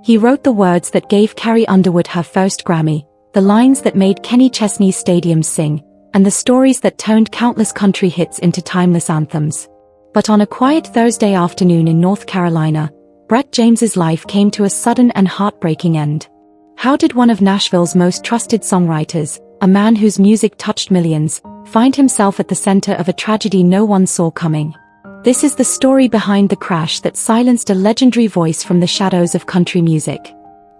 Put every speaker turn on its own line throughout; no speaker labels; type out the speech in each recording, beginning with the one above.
He wrote the words that gave Carrie Underwood her first Grammy, the lines that made Kenny Chesney's stadiums sing, and the stories that turned countless country hits into timeless anthems. But on a quiet Thursday afternoon in North Carolina, Brett James's life came to a sudden and heartbreaking end. How did one of Nashville's most trusted songwriters, a man whose music touched millions, find himself at the center of a tragedy no one saw coming? This is the story behind the crash that silenced a legendary voice from the shadows of country music.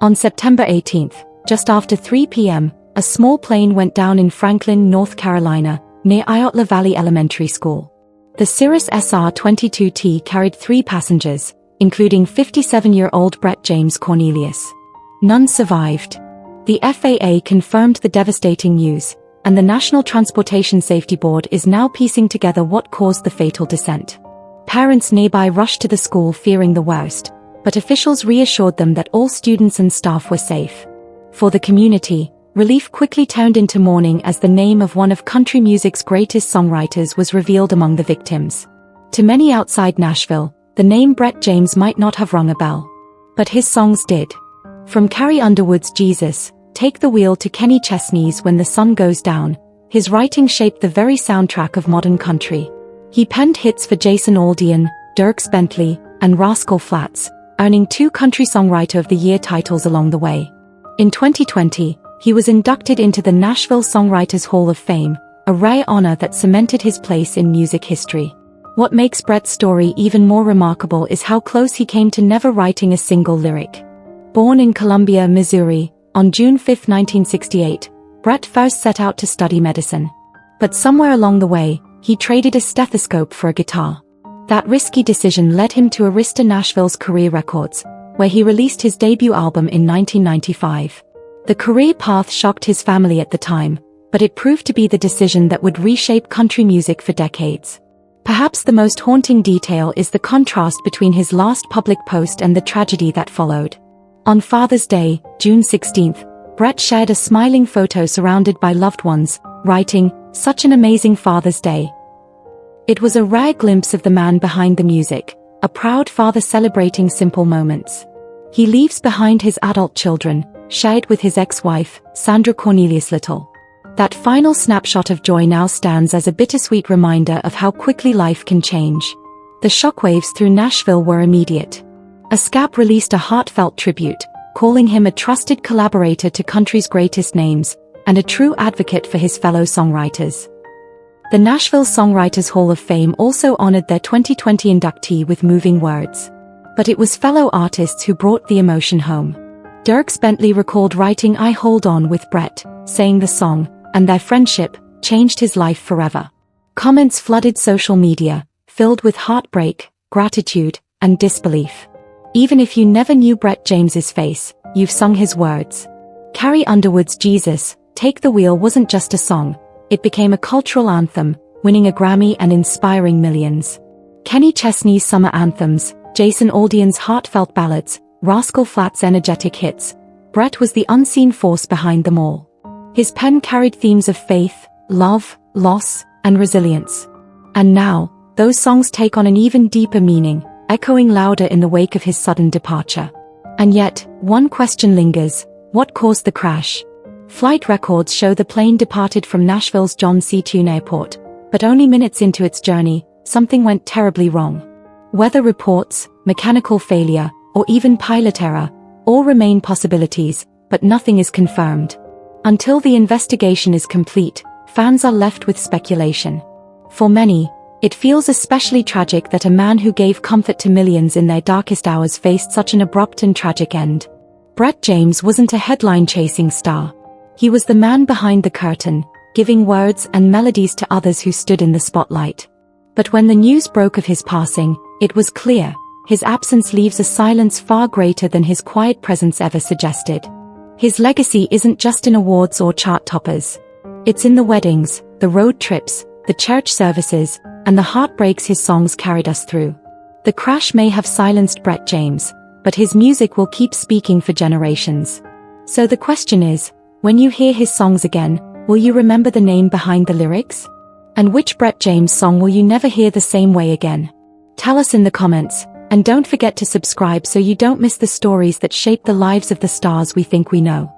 On September 18th, just after 3 p.m., a small plane went down in Franklin, North Carolina, near Iotla Valley Elementary School. The Cirrus SR-22T carried 3 passengers, including 57-year-old Brett James Cornelius. None survived. The FAA confirmed the devastating news, and the National Transportation Safety Board is now piecing together what caused the fatal descent. Parents nearby rushed to the school fearing the worst, but officials reassured them that all students and staff were safe. For the community, relief quickly turned into mourning as the name of one of country music's greatest songwriters was revealed among the victims. To many outside Nashville, the name Brett James might not have rung a bell. But his songs did. From Carrie Underwood's Jesus, Take the Wheel to Kenny Chesney's When the Sun Goes Down, his writing shaped the very soundtrack of modern country. He penned hits for Jason Aldean, Dierks Bentley, and Rascal Flatts, earning 2 Country Songwriter of the Year titles along the way. In 2020, he was inducted into the Nashville Songwriters Hall of Fame, a rare honor that cemented his place in music history. What makes Brett's story even more remarkable is how close he came to never writing a single lyric. Born in Columbia, Missouri, on June 5, 1968, Brett first set out to study medicine. But somewhere along the way, he traded a stethoscope for a guitar. That risky decision led him to Arista Nashville's Career Records, where he released his debut album in 1995. The career path shocked his family at the time, but it proved to be the decision that would reshape country music for decades. Perhaps the most haunting detail is the contrast between his last public post and the tragedy that followed. On Father's Day, June 16th, Brett shared a smiling photo surrounded by loved ones, writing, "Such an amazing Father's Day." It was a rare glimpse of the man behind the music, a proud father celebrating simple moments. He leaves behind his adult children, shared with his ex-wife, Sandra Cornelius Little. That final snapshot of joy now stands as a bittersweet reminder of how quickly life can change. The shockwaves through Nashville were immediate. ASCAP released a heartfelt tribute, calling him a trusted collaborator to country's greatest names, and a true advocate for his fellow songwriters. The Nashville Songwriters Hall of Fame also honored their 2020 inductee with moving words. But it was fellow artists who brought the emotion home. Dierks Bentley recalled writing I Hold On with Brett, saying the song, and their friendship, changed his life forever. Comments flooded social media, filled with heartbreak, gratitude, and disbelief. Even if you never knew Brett James's face, you've sung his words. Carrie Underwood's Jesus, Take the Wheel wasn't just a song, it became a cultural anthem, winning a Grammy and inspiring millions. Kenny Chesney's summer anthems, Jason Aldean's heartfelt ballads, Rascal Flatts' energetic hits, Brett was the unseen force behind them all. His pen carried themes of faith, love, loss, and resilience. And now, those songs take on an even deeper meaning, echoing louder in the wake of his sudden departure. And yet, one question lingers: what caused the crash? Flight records show the plane departed from Nashville's John C. Tune Airport, but only minutes into its journey, something went terribly wrong. Weather reports, mechanical failure, or even pilot error, all remain possibilities, but nothing is confirmed. Until the investigation is complete, fans are left with speculation. For many, it feels especially tragic that a man who gave comfort to millions in their darkest hours faced such an abrupt and tragic end. Brett James wasn't a headline-chasing star. He was the man behind the curtain, giving words and melodies to others who stood in the spotlight. But when the news broke of his passing, it was clear, his absence leaves a silence far greater than his quiet presence ever suggested. His legacy isn't just in awards or chart toppers. It's in the weddings, the road trips, the church services, and the heartbreaks his songs carried us through. The crash may have silenced Brett James, but his music will keep speaking for generations. So the question is, when you hear his songs again, will you remember the name behind the lyrics? And which Brett James song will you never hear the same way again? Tell us in the comments, And don't forget to subscribe so you don't miss the stories that shape the lives of the stars we think we know.